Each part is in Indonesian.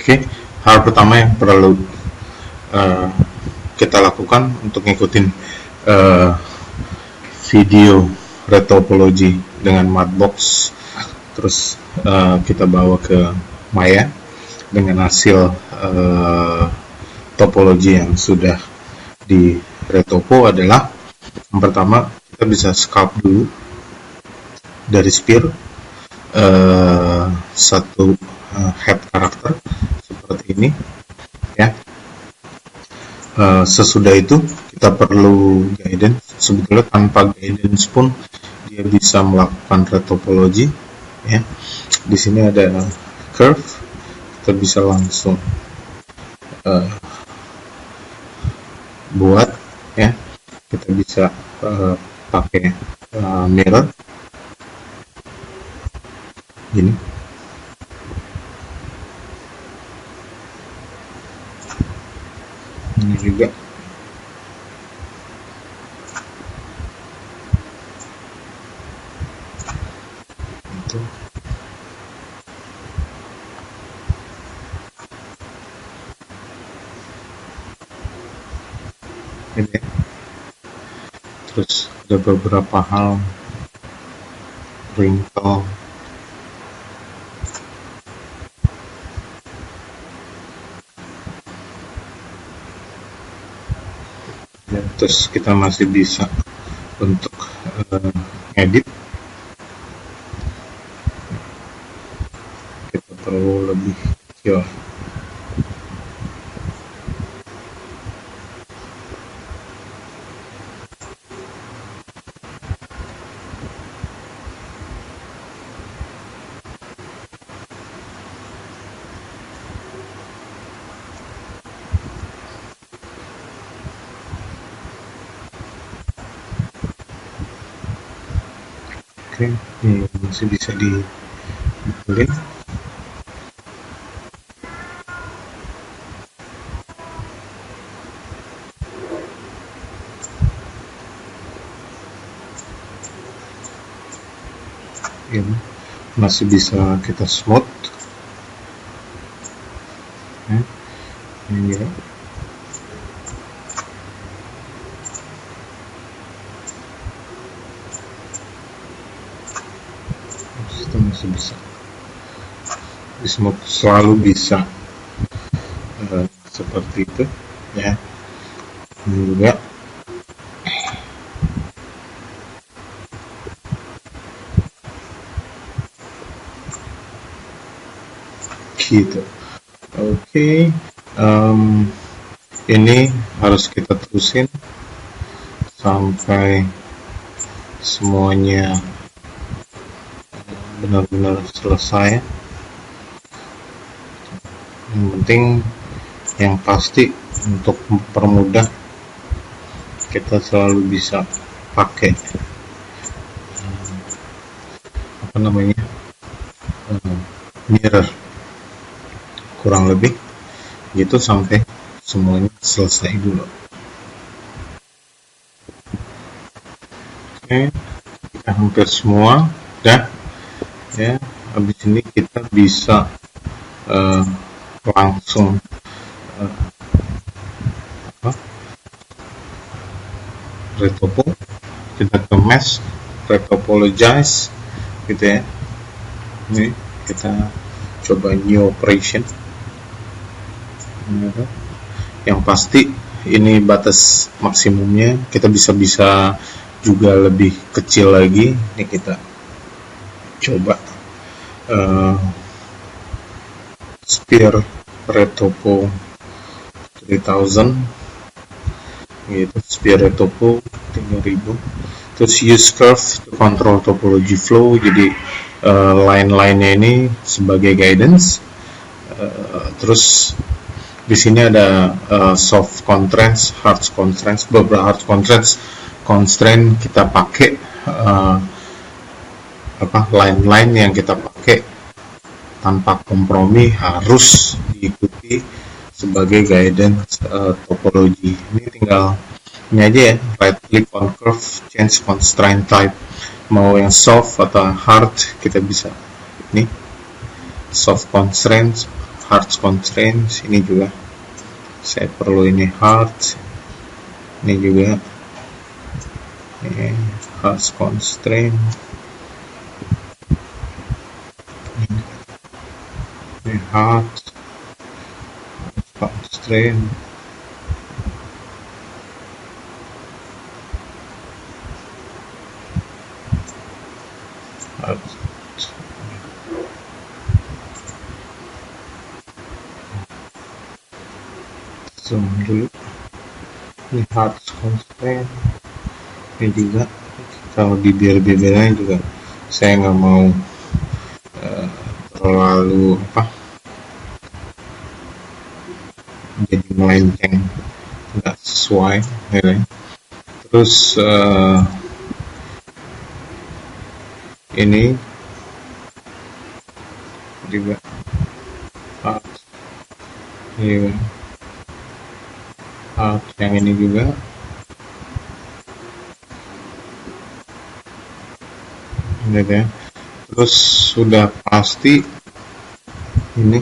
Oke, hal pertama yang perlu uh, kita lakukan untuk ngikutin uh, video retopology dengan Matchbox, terus kita bawa ke Maya dengan hasil topologi yang sudah di retopo adalah yang pertama kita bisa sculpt dulu dari sphere satu head karakter seperti ini ya. Sesudah itu kita perlu guidance. Sebetulnya tanpa guidance pun dia bisa melakukan retopology ya. Di sini ada curve, kita bisa langsung buat ya. Kita bisa pakai mirror gini. Ini juga itu. Ini. Terus ada beberapa hal wrinkle ya, terus kita masih bisa untuk edit. Kita perlu lebih kecil. Ini masih bisa dibeli. Ini masih bisa kita smooth ya. Ini ya. Itu masih bisa smooth, selalu bisa seperti itu ya. Ini juga gitu. Oke, ini harus kita terusin sampai semuanya benar-benar selesai. Yang penting, yang pasti untuk mempermudah kita selalu bisa pakai mirror kurang lebih gitu sampai semuanya selesai dulu. Oke, kita hampir semua udah ya. Habis ini kita bisa langsung retopo, kita ke mesh, retopologize gitu ya. Ini kita coba new operation. Yang pasti ini batas maksimumnya, kita bisa juga lebih kecil lagi. Ini kita coba sphere retopo 3000 gitu, sphere retopo 3000. Terus use curve to control topology flow, jadi line-line-nya ini sebagai guidance. Terus di sini ada soft constraints, hard constraints, beberapa hard constraint kita pakai line-line yang kita pakai tanpa kompromi harus diikuti sebagai guidance topologi. Ini tinggal ini aja ya, right click on curve, change constraint type, mau yang soft atau hard kita bisa. Ini soft constraints, hard constraints. Ini juga saya perlu ini hard, ini juga hard constraint, ini hard constraint, zoom dulu. Ini hard constraint, ini juga kalau bibir-bibirnya juga saya nggak mau terlalu jadi melenceng, nggak sesuai ya. Terus ini juga hard, ini hard, yang ini juga ini ya. Terus sudah pasti ini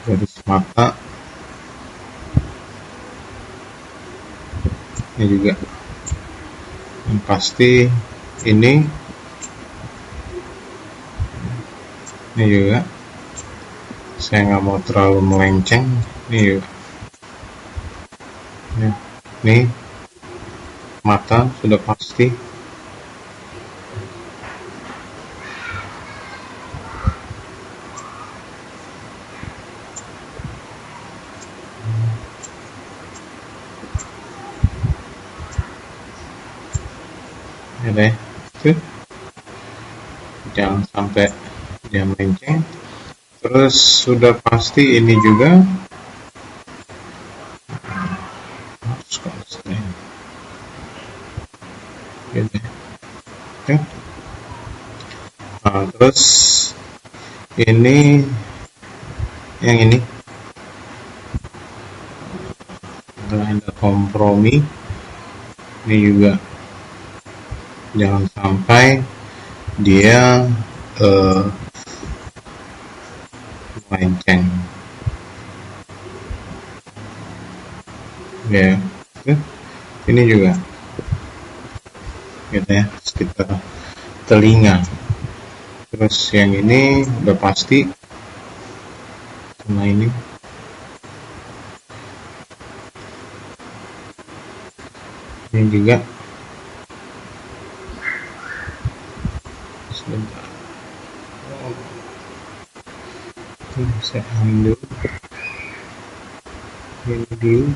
garis mata, ini juga yang pasti ini juga saya nggak mau terlalu melenceng. Ini juga ini mata sudah pasti. Ya deh, jangan sampai dia melenceng. Terus sudah pasti ini juga harus konsisten gitu. Oke. Nah, terus ini yang ini ada kompromi, ini juga jangan sampai dia melenceng ya. Ini juga gitu ya, sekitar telinga. Terus yang ini udah pasti sama ini juga. Sebentar, saya ambil ini dulu.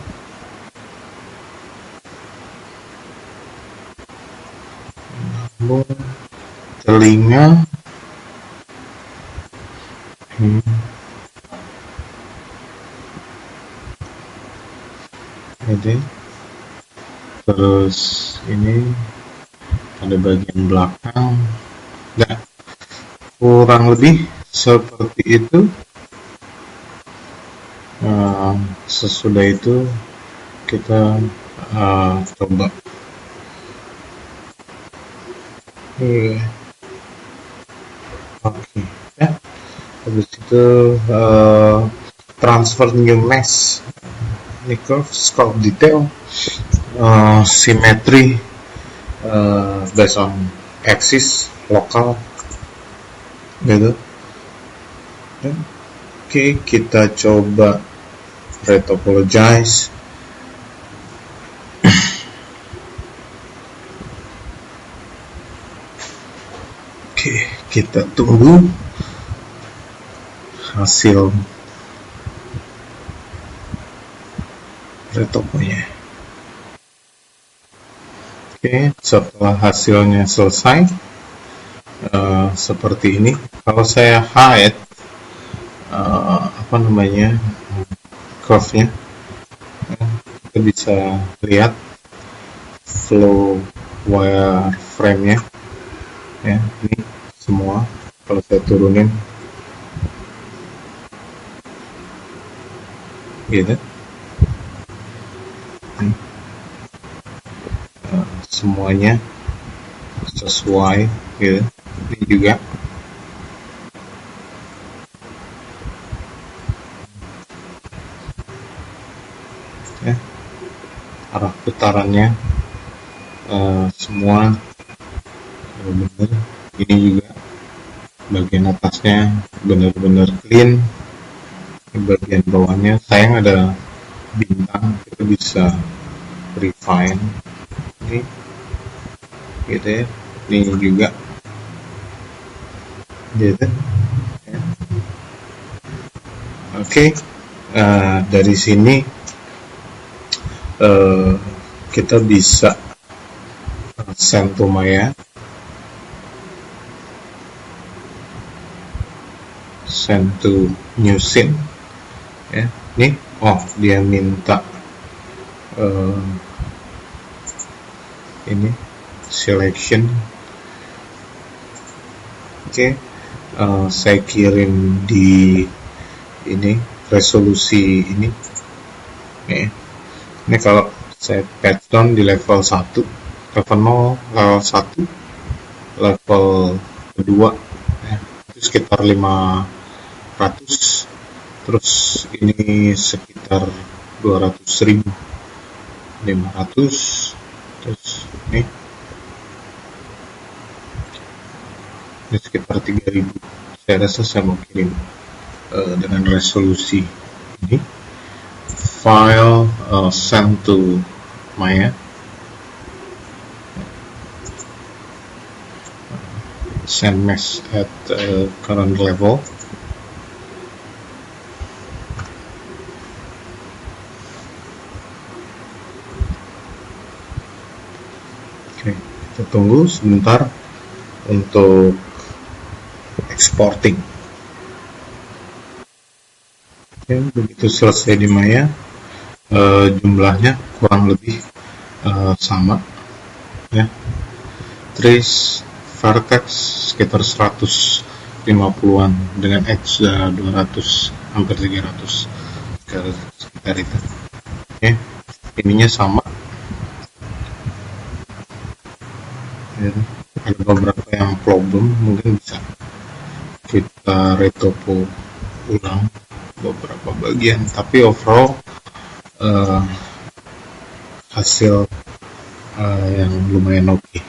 Telinga jadi terus ini pada bagian belakang. Nah, kurang lebih seperti itu. Sesudah itu kita coba oke ya. Habis itu transfer new mesh, ini curve, scope detail, symmetry based on axis lokal gitu. Oke, kita coba retopologize. Oke, kita tunggu hasil retoponya. Oke, setelah hasilnya selesai seperti ini. Kalau saya hide curve-nya, kita bisa lihat flow wireframe-nya ya. Ini semua kalau saya turunin gitu, semuanya sesuai gitu. Ini juga arah putarannya semua benar. Ini juga bagian atasnya benar-benar clean, bagian bawahnya sayang ada bintang, kita bisa refine ini gitu ya. Ini juga gitu ya. Oke. Dari sini kita bisa send to Maya, send to new scene ya. Nih, dia minta ini selection. Oke. Saya kirim di ini resolusi ini nih. Ini kalau saya patch down di level 1, level 0, level 1, level kedua ya, itu sekitar 500, terus ini sekitar 200.000, 500, terus ini sekitar 3.000. Saya rasa saya mau kirim dengan resolusi ini, file send to Maya, send mesh at current level. Oke, kita tunggu sebentar untuk exporting. Oke, begitu selesai di Maya, jumlahnya kurang lebih sama ya. Trace vertex sekitar 150-an dengan edge 200, hampir 300 sekitar itu. Oke, ininya sama ya. Ada beberapa yang problem, mungkin bisa kita retopo ulang beberapa bagian, tapi overall hasil yang lumayan oke.